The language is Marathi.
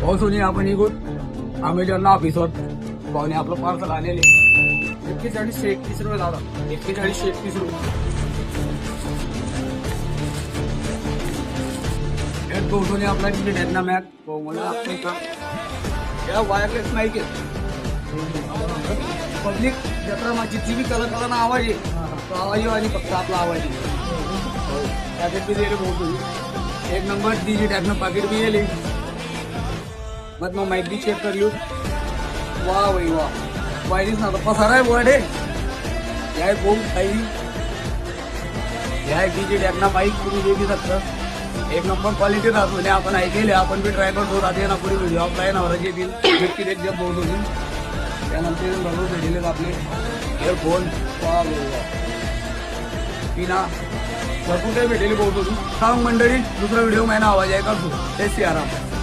पावसाने आपण निघून आंबेडकरला ऑफिसवर पाहुणे आपलं पार्सल आलेले 4131 रुपये दादा 4131 रुपये पावसाने आपला तिथे डेटना मॅक मला या वायरलेस माहिती पब्लिक जत्रा माझी टी व्ही कलर आवाज आहे तो आवाज येऊ आणि फक्त आपला आवाज आहे पॅकेट भी दिले बहुत एक नंबर डीजी टॅगनं पॅकेट भी येले मग माईक भी चेक कर लियो वाह भाई वाह वायरिस ना पसारा आहे वर्ड आहे या बोम काही या डीजी टॅगना माईक तुम्ही देऊ शकता एक नंबर क्वालिटी राहतो आणि आपण ऐकले आपण बी ट्राय करतो राहते ना पुढे व्हिडिओ आपला आहे ना येतील व्यक्ती जग बहुत होती त्यानंतर भरपूर भेटलेले आपले इयरफोन पिना भरपूर काही भेटलेली बहुत होती सांग मंडळी दुसरा व्हिडिओ महिना आवाज आहे करतो ते आराम